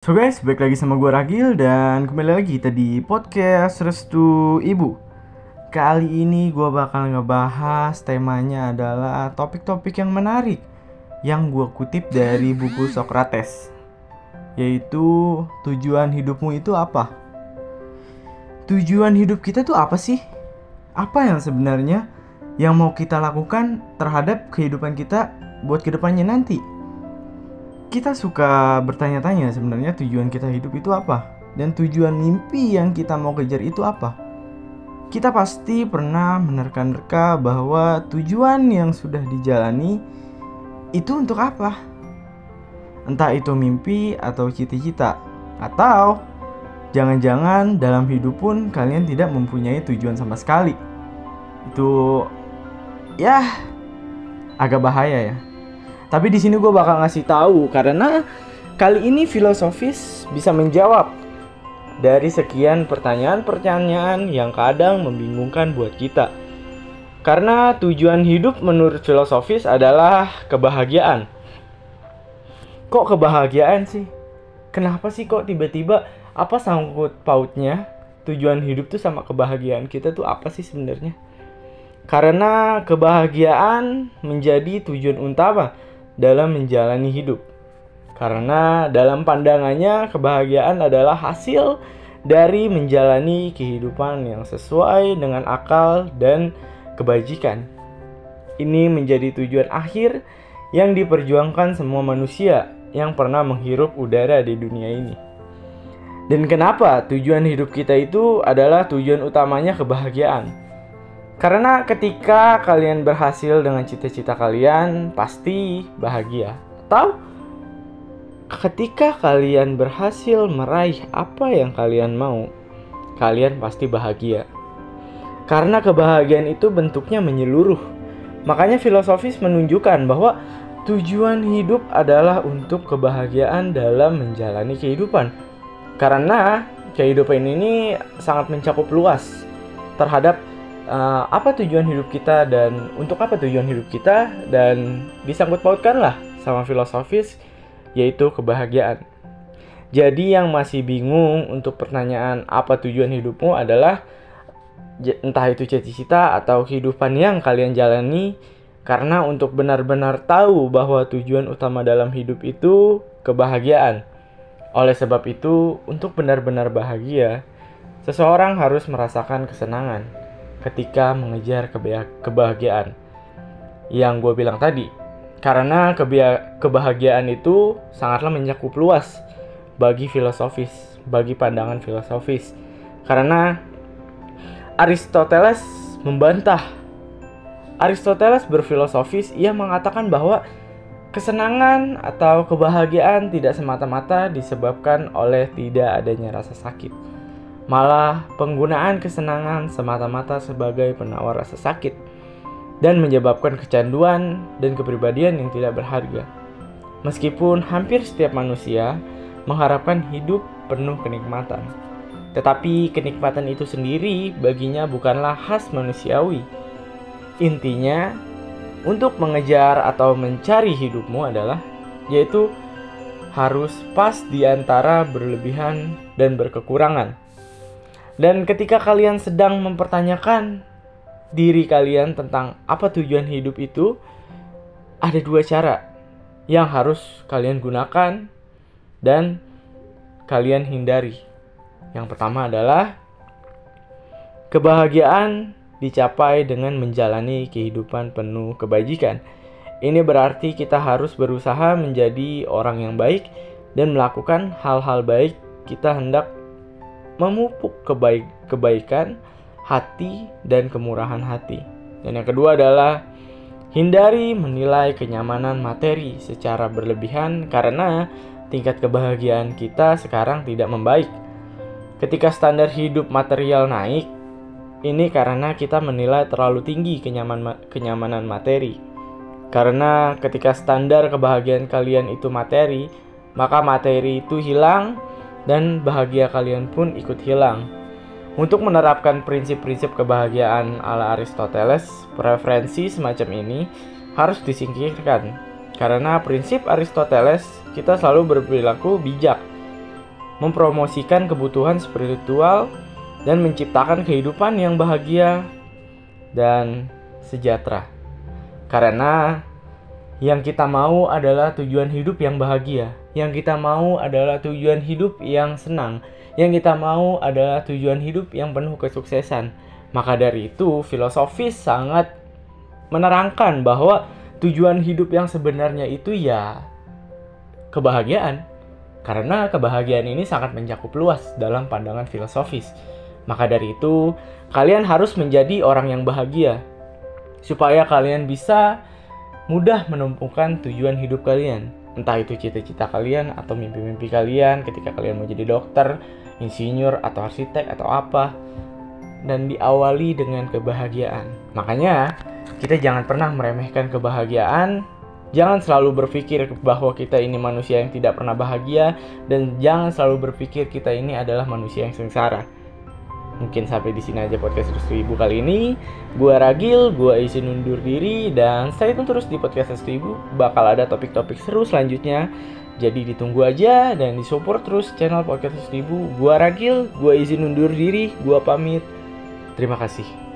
So guys, balik lagi sama gue Ragil dan kembali lagi kita di podcast Restu Ibu. Kali ini gue bakal ngebahas temanya adalah topik-topik yang menarik yang gue kutip dari buku Socrates, yaitu tujuan hidupmu itu apa? Tujuan hidup kita tuh apa sih? Apa yang sebenarnya yang mau kita lakukan terhadap kehidupan kita buat kedepannya nanti? Kita suka bertanya-tanya sebenarnya tujuan kita hidup itu apa? Dan tujuan mimpi yang kita mau kejar itu apa? Kita pasti pernah menerka-nerka bahwa tujuan yang sudah dijalani itu untuk apa? Entah itu mimpi atau cita-cita, atau jangan-jangan dalam hidup pun kalian tidak mempunyai tujuan sama sekali. Itu ya agak bahaya ya. Tapi di sini gue bakal ngasih tahu karena kali ini filosofis bisa menjawab dari sekian pertanyaan-pertanyaan yang kadang membingungkan buat kita. Karena tujuan hidup menurut filosofis adalah kebahagiaan. Kok kebahagiaan sih? Kenapa sih kok tiba-tiba apa sangkut pautnya tujuan hidup tuh sama kebahagiaan kita tuh apa sih sebenarnya? Karena kebahagiaan menjadi tujuan utama dalam menjalani hidup. Karena dalam pandangannya kebahagiaan adalah hasil dari menjalani kehidupan yang sesuai dengan akal dan kebajikan. Ini menjadi tujuan akhir yang diperjuangkan semua manusia yang pernah menghirup udara di dunia ini. Dan kenapa tujuan hidup kita itu adalah tujuan utamanya kebahagiaan? Karena ketika kalian berhasil dengan cita-cita kalian, pasti bahagia. Atau ketika kalian berhasil meraih apa yang kalian mau, kalian pasti bahagia. Karena kebahagiaan itu bentuknya menyeluruh. Makanya filosofis menunjukkan bahwa tujuan hidup adalah untuk kebahagiaan dalam menjalani kehidupan. Karena kehidupan ini sangat mencakup luas terhadap apa tujuan hidup kita dan untuk apa tujuan hidup kita, dan disangkut pautkanlah sama filosofis yaitu kebahagiaan. Jadi yang masih bingung untuk pertanyaan apa tujuan hidupmu adalah entah itu cita-cita atau kehidupan yang kalian jalani, karena untuk benar-benar tahu bahwa tujuan utama dalam hidup itu kebahagiaan. Oleh sebab itu, untuk benar-benar bahagia, seseorang harus merasakan kesenangan ketika mengejar kebahagiaan yang gue bilang tadi. Karena kebahagiaan itu sangatlah mencakup luas bagi filosofis, bagi pandangan filosofis. Karena Aristoteles membantah. Aristoteles berfilosofis, ia mengatakan bahwa kesenangan atau kebahagiaan tidak semata-mata disebabkan oleh tidak adanya rasa sakit. Malah penggunaan kesenangan semata-mata sebagai penawar rasa sakit dan menyebabkan kecanduan dan kepribadian yang tidak berharga. Meskipun hampir setiap manusia mengharapkan hidup penuh kenikmatan, tetapi kenikmatan itu sendiri baginya bukanlah khas manusiawi. Intinya, untuk mengejar atau mencari hidupmu adalah yaitu harus pas di antara berlebihan dan berkekurangan. Dan ketika kalian sedang mempertanyakan diri kalian tentang apa tujuan hidup itu, ada dua cara yang harus kalian gunakan dan kalian hindari. Yang pertama adalah kebahagiaan dicapai dengan menjalani kehidupan penuh kebajikan. Ini berarti kita harus berusaha menjadi orang yang baik dan melakukan hal-hal baik. Kita hendak memupuk kebaikan hati dan kemurahan hati. Dan yang kedua adalah hindari menilai kenyamanan materi secara berlebihan, karena tingkat kebahagiaan kita sekarang tidak membaik. Ketika standar hidup material naik, ini karena kita menilai terlalu tinggi kenyamanan materi. Karena ketika standar kebahagiaan kalian itu materi, maka materi itu hilang dan bahagia kalian pun ikut hilang. Untuk menerapkan prinsip-prinsip kebahagiaan ala Aristoteles, preferensi semacam ini harus disingkirkan. Karena prinsip Aristoteles, kita selalu berperilaku bijak mempromosikan kebutuhan spiritual, dan menciptakan kehidupan yang bahagia dan sejahtera. Karena yang kita mau adalah tujuan hidup yang bahagia. Yang kita mau adalah tujuan hidup yang senang. Yang kita mau adalah tujuan hidup yang penuh kesuksesan. Maka dari itu, filosofis sangat menerangkan bahwa tujuan hidup yang sebenarnya itu ya kebahagiaan. Karena kebahagiaan ini sangat mencakup luas dalam pandangan filosofis. Maka dari itu, kalian harus menjadi orang yang bahagia. Supaya kalian bisa mudah menemukan tujuan hidup kalian. Entah itu cita-cita kalian atau mimpi-mimpi kalian ketika kalian mau jadi dokter, insinyur, atau arsitek, atau apa. Dan diawali dengan kebahagiaan. Makanya, kita jangan pernah meremehkan kebahagiaan. Jangan selalu berpikir bahwa kita ini manusia yang tidak pernah bahagia. Dan jangan selalu berpikir kita ini adalah manusia yang sengsara. Mungkin sampai di sini aja podcast Restu Ibu kali ini. Gua Ragil, gua izin undur diri, dan stay tune terus di podcast Restu Ibu. Bakal ada topik-topik seru selanjutnya. Jadi ditunggu aja dan disupport terus channel podcast Restu Ibu. Gua Ragil, gua izin undur diri, gua pamit. Terima kasih.